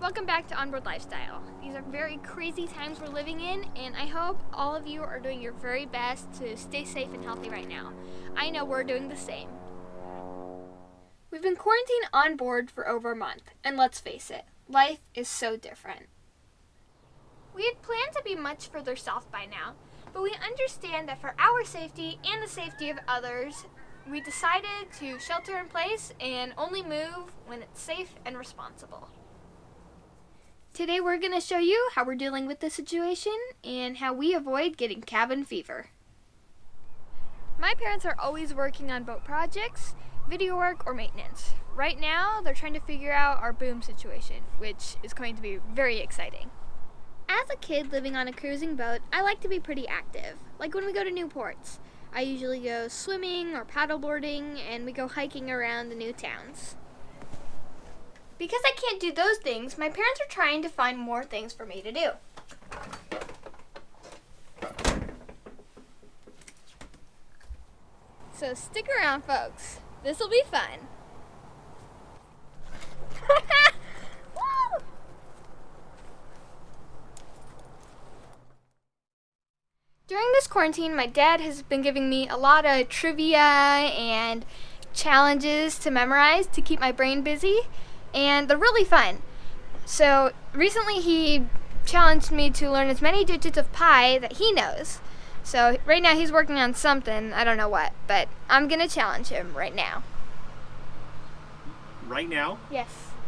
Welcome back to Onboard Lifestyle. These are very crazy times we're living in, and I hope all of you are doing your very best to stay safe and healthy right now. I know we're doing the same. We've been quarantined on board for over a month, and let's face it, life is so different. We had planned to be much further south by now, but we understand that for our safety and the safety of others, we decided to shelter in place and only move when it's safe and responsible. Today we're going to show you how we're dealing with the situation and how we avoid getting cabin fever. My parents are always working on boat projects, video work, or maintenance. Right now they're trying to figure out our boom situation, which is going to be very exciting. As a kid living on a cruising boat, I like to be pretty active. Like when we go to new ports, I usually go swimming or paddleboarding, and we go hiking around the new towns. Because I can't do those things, my parents are trying to find more things for me to do. So stick around, folks. This will be fun. Woo! During this quarantine, my dad has been giving me a lot of trivia and challenges to memorize to keep my brain busy. And they're really fun. So recently he challenged me to learn as many digits of pi that he knows. So right now he's working on something, I don't know what, but I'm gonna challenge him right now. Right now? Yes,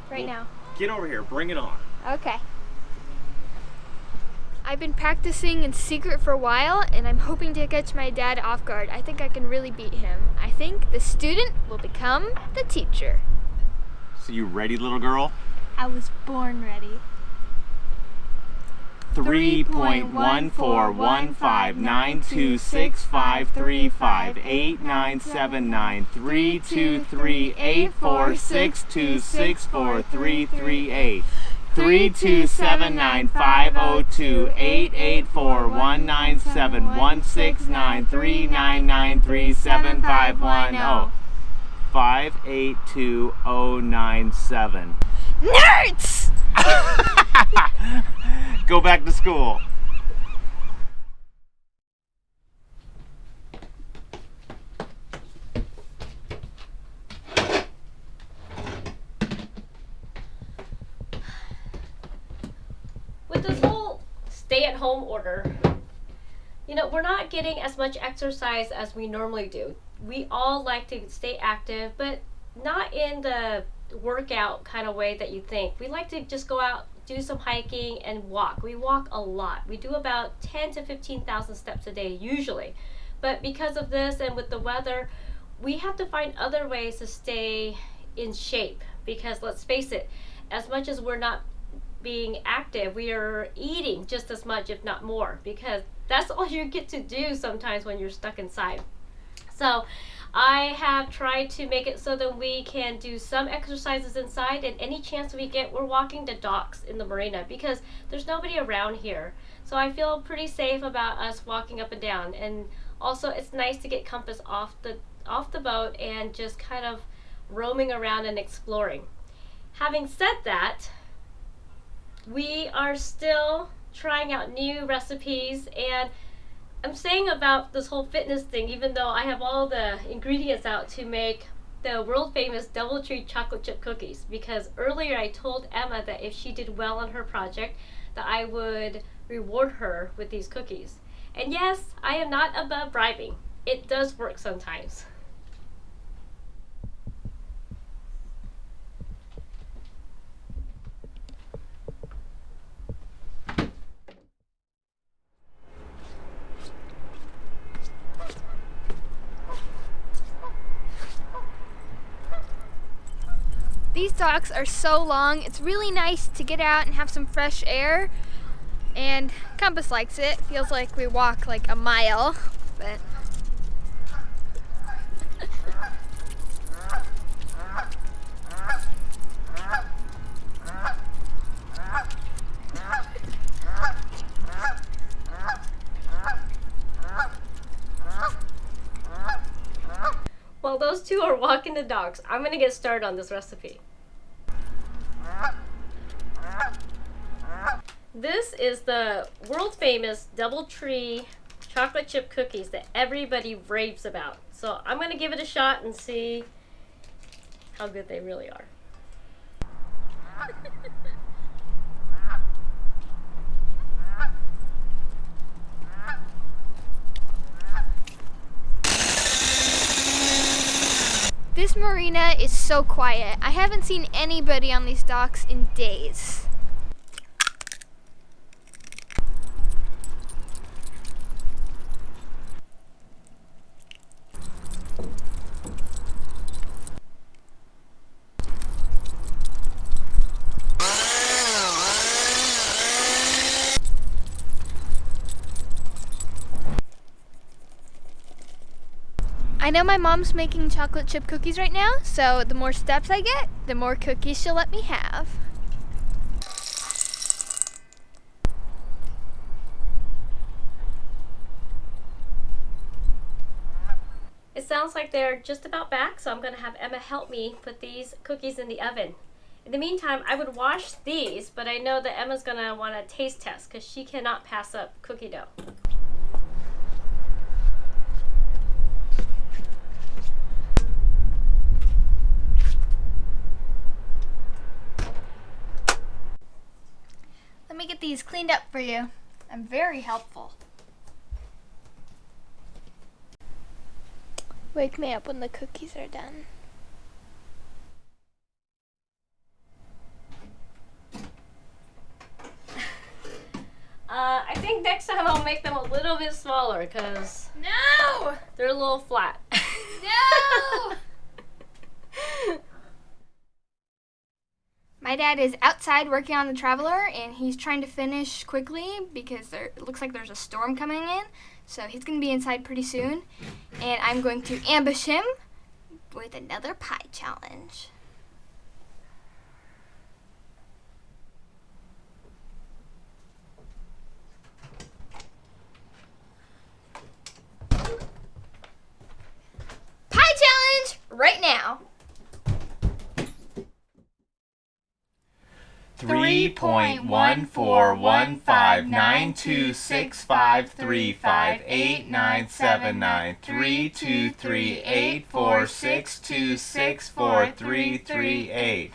right now. Get over here, bring it on. Okay. I've been practicing in secret for a while, and I'm hoping to catch my dad off guard. I think I can really beat him. I think the student will become the teacher. So you ready, little girl? I was born ready. 3.14159265358923846264338 32795028841971693993751 582097. Nerds! Go back to school. With this whole stay-at-home order, we're not getting as much exercise as we normally do. We all like to stay active, but not in the workout kind of way that you think. We like to just go out, do some hiking, and walk. We walk a lot. We do about 10 to 15,000 steps a day usually. But because of this and with the weather, we have to find other ways to stay in shape, because let's face it, as much as we're not being active, we are eating just as much, if not more, because that's all you get to do sometimes when you're stuck inside. So I have tried to make it so that we can do some exercises inside, and any chance we get, we're walking the docks in the marina because there's nobody around here. So I feel pretty safe about us walking up and down. And also it's nice to get Compass off the boat and just kind of roaming around and exploring. Having said that, we are still trying out new recipes, and I'm saying about this whole fitness thing, even though I have all the ingredients out to make the world famous DoubleTree chocolate chip cookies, because earlier I told Emma that if she did well on her project that I would reward her with these cookies. And yes, I am not above bribing. It does work sometimes. These docks are so long, it's really nice to get out and have some fresh air, and Compass likes it. Feels like we walk like a mile, but While those two are walking the dogs, I'm gonna get started on this recipe. This is the world famous DoubleTree chocolate chip cookies that everybody raves about. So I'm going to give it a shot and see how good they really are. This marina is so quiet. I haven't seen anybody on these docks in days. I know my mom's making chocolate chip cookies right now, so the more steps I get, the more cookies she'll let me have. It sounds like they're just about back, so I'm going to have Emma help me put these cookies in the oven. In the meantime, I would wash these, but I know that Emma's going to want a taste test because she cannot pass up cookie dough. Let me get these cleaned up for you. I'm very helpful. Wake me up when the cookies are done. I think next time I'll make them a little bit smaller because No! they're a little flat. No! My dad is outside working on the Traveler, and he's trying to finish quickly because it looks like there's a storm coming in. So he's going to be inside pretty soon, and I'm going to ambush him with another pie challenge. Pie challenge right now. 3.14159653589793238462643338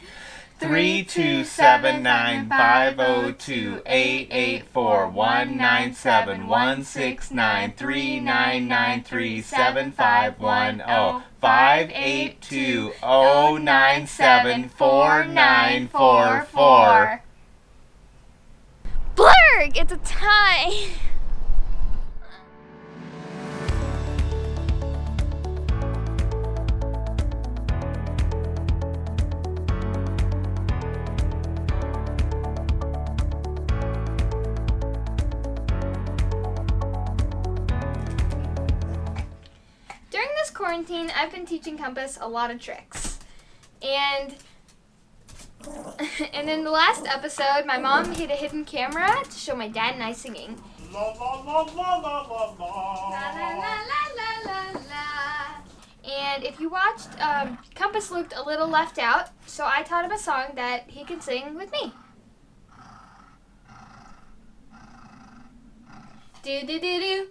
32795028841971693993751058209749444. Blurg! It's a tie! During this quarantine, I've been teaching Compass a lot of tricks. And in the last episode, my mom hid a hidden camera to show my dad and I singing. La la la la la la la. La la la la la la. And if you watched, Compass looked a little left out, so I taught him a song that he could sing with me. Do do do do.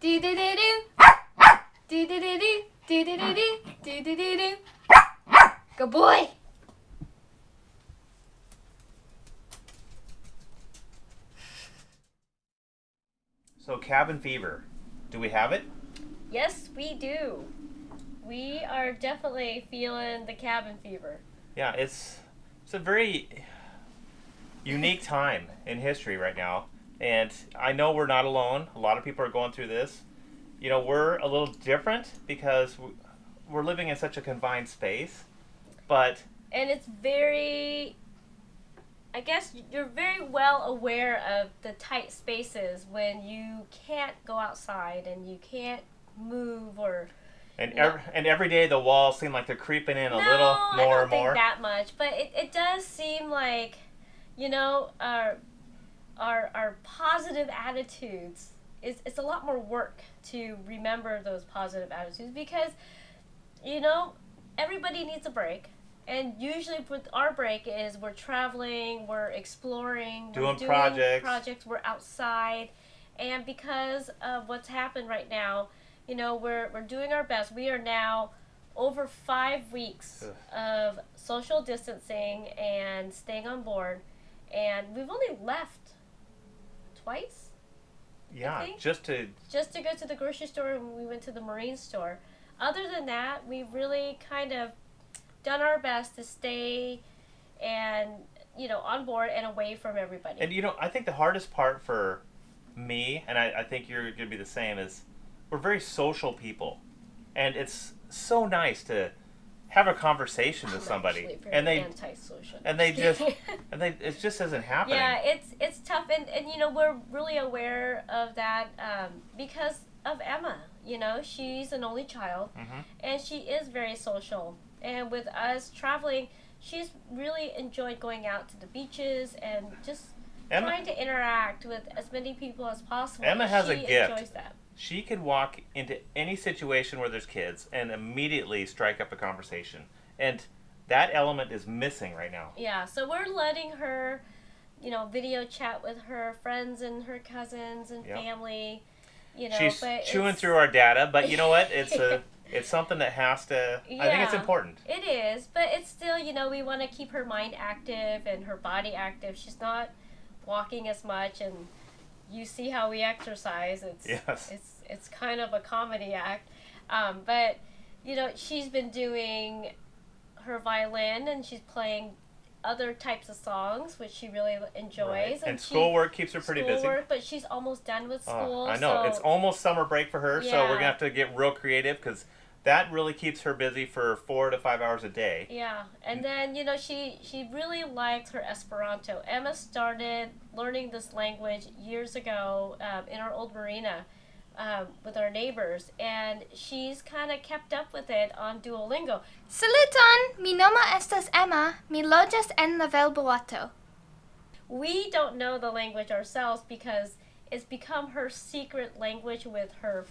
Do do do do. Do do do do. Do do do do. Do do do do. Good boy. So cabin fever, do we have it? Yes, we do. We are definitely feeling the cabin fever. Yeah, it's a very unique time in history right now, and I know we're not alone. A lot of people are going through this. You know, we're a little different because we're living in such a confined space, and it's very, I guess you're very well aware of the tight spaces when you can't go outside and you can't move and every day the walls seem like they're creeping in a little more and more. I don't think that much, but it does seem like, you know, our positive attitudes it's a lot more work to remember those positive attitudes because, you know, everybody needs a break. And usually with our break is we're traveling, we're exploring, we're Doing projects. we're outside. And because of what's happened right now, we're doing our best. We are now over 5 weeks of social distancing and staying on board. And we've only left twice. Yeah, just to go to the grocery store, and we went to the marine store. Other than that, we've really kind of done our best to stay and on board and away from everybody. And I think the hardest part for me, and I think you're gonna be the same, is we're very social people, and it's so nice to have a conversation with somebody, and they antisocial, and they just it just isn't happening. Yeah, it's tough, and we're really aware of that because of Emma. She's an only child, and she is very social. And with us traveling, she's really enjoyed going out to the beaches and just trying to interact with as many people as possible. Emma has a gift. She enjoys that. She could walk into any situation where there's kids and immediately strike up a conversation. And that element is missing right now. Yeah, so we're letting her, video chat with her friends and her cousins and family. She's chewing through our data, but you know what? It's something that has to. Yeah, I think it's important. It is, but it's still, we want to keep her mind active and her body active. She's not walking as much, and you see how we exercise. It's kind of a comedy act, but she's been doing her violin, and she's playing other types of songs, which she really enjoys. Right. And schoolwork keeps her pretty busy. But she's almost done with school. I know. It's almost summer break for her, so we're going to have to get real creative because that really keeps her busy for 4 to 5 hours a day. Yeah. And then, she really likes her Esperanto. Emma started learning this language years ago in our old marina with our neighbors, and she's kind of kept up with it on Duolingo. Saluton, mi nomo estas Emma, mi loĝas en la Velboato. We don't know the language ourselves because it's become her secret language with her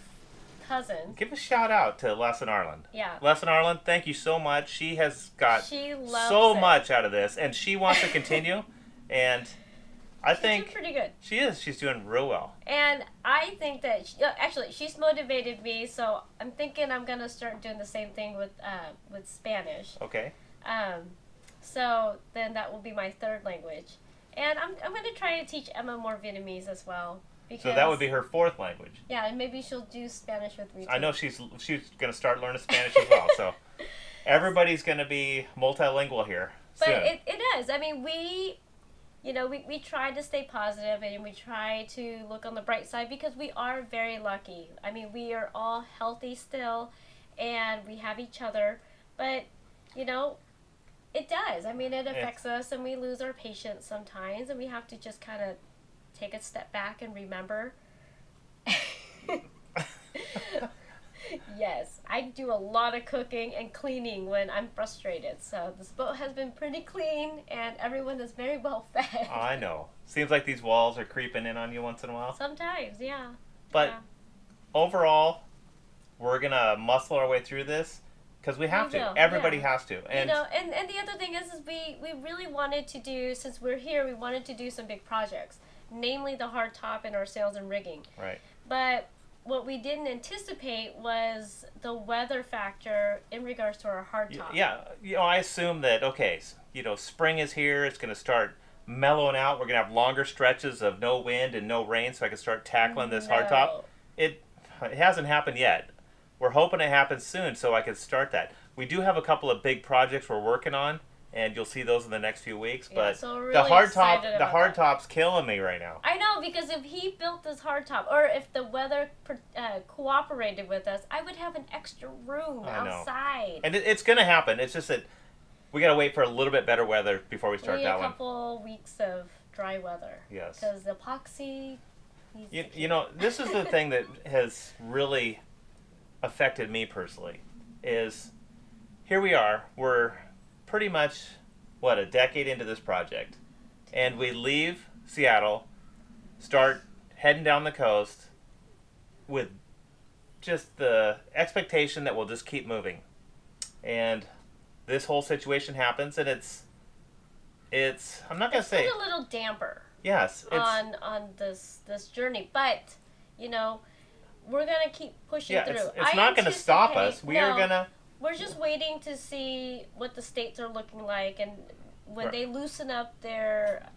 cousin. Give a shout out to Lesson Arlen. Yeah. Lesson Arlen, thank you so much. She has got so much out of this, and she wants to continue, and I think she's doing pretty good. She is. She's doing real well. And I think that she's motivated me, so I'm thinking I'm gonna start doing the same thing with Spanish. Okay. So then that will be my third language, and I'm gonna try to teach Emma more Vietnamese as well. So that would be her fourth language. Yeah, and maybe she'll do Spanish with me too. I know she's gonna start learning Spanish as well. So everybody's gonna be multilingual here. But soon. it is. I mean, we try to stay positive, and we try to look on the bright side because we are very lucky. I mean, we are all healthy still, and we have each other. But, it does. I mean, it affects us, and we lose our patience sometimes, and we have to just kind of take a step back and remember. Yes, I do a lot of cooking and cleaning when I'm frustrated. So this boat has been pretty clean, and everyone is very well fed. I know. Seems like these walls are creeping in on you once in a while. Sometimes, yeah. But overall, we're going to muscle our way through this because we have to. Everybody has to. And and the other thing is we really wanted to do, since we're here, we wanted to do some big projects, namely the hardtop and our sails and rigging. Right. But what we didn't anticipate was the weather factor in regards to our hardtop. Yeah, I assume that, okay, spring is here, it's going to start mellowing out, we're going to have longer stretches of no wind and no rain so I can start tackling this hardtop. It hasn't happened yet. We're hoping it happens soon so I can start that. We do have a couple of big projects we're working on, and you'll see those in the next few weeks. But so really the hardtop's killing me right now. I know, because if he built this hardtop, or if the weather cooperated with us, I would have an extra room outside. And it's going to happen. It's just that we got to wait for a little bit better weather before we start that one. A couple weeks of dry weather. Yes. Because the epoxy needs to this is the thing that has really affected me personally, is here we are. We're pretty much, a decade into this project. And we leave Seattle, start heading down the coast with just the expectation that we'll just keep moving. And this whole situation happens, and it's I'm not gonna say put a little damper. Yes, on this journey, but you know, we're gonna keep pushing through. It's not gonna stop us. We're just waiting to see what the states are looking like, and when they loosen up their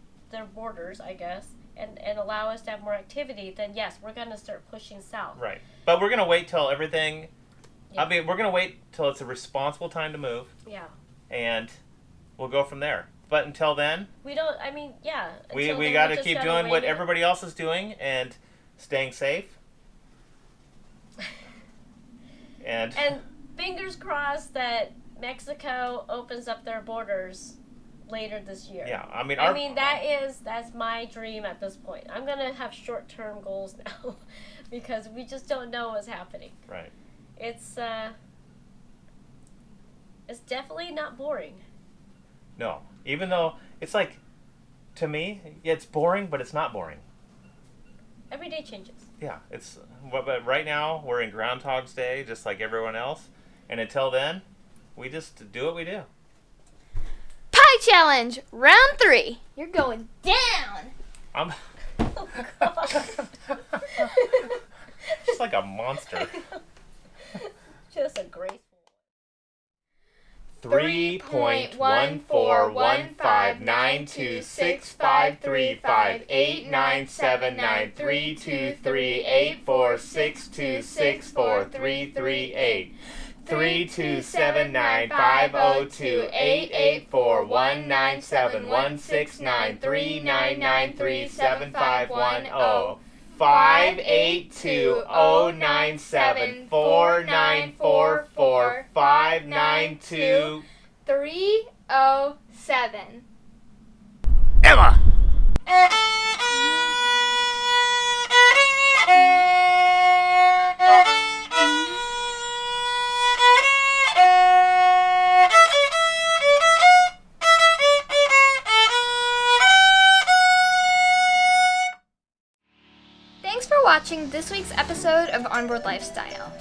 borders, I guess, and allow us to have more activity, then yes, we're gonna start pushing south. Right, but we're gonna wait till everything. Yeah. I mean, we're gonna wait till it's a responsible time to move. Yeah. And we'll go from there. But until then, we don't. I mean, yeah. We got to keep doing what everybody else is doing and staying safe. and fingers crossed that Mexico opens up their borders later this year. Yeah, I mean, that's my dream at this point. I'm gonna have short-term goals now because we just don't know what's happening. Right. It's definitely not boring. No. Even though it's like, to me, it's boring, but it's not boring. Every day changes. Yeah, but right now we're in Groundhog's Day, just like everyone else. And until then, we just do what we do. Pie challenge, round 3. You're going down. I'm Oh God. just like a monster. Just a graceful. 3.14159265358979323846264338 32795028841971693993751 5820974944592 307. Emma! Thanks for watching this week's episode of Onboard Lifestyle.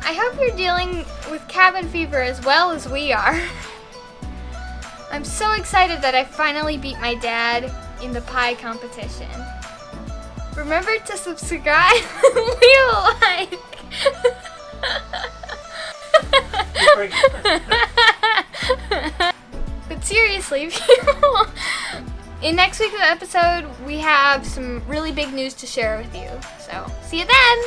I hope you're dealing with cabin fever as well as we are. I'm so excited that I finally beat my dad in the pie competition. Remember to subscribe and leave a like. But seriously, people, in next week's episode, we have some really big news to share with you. So, see you then!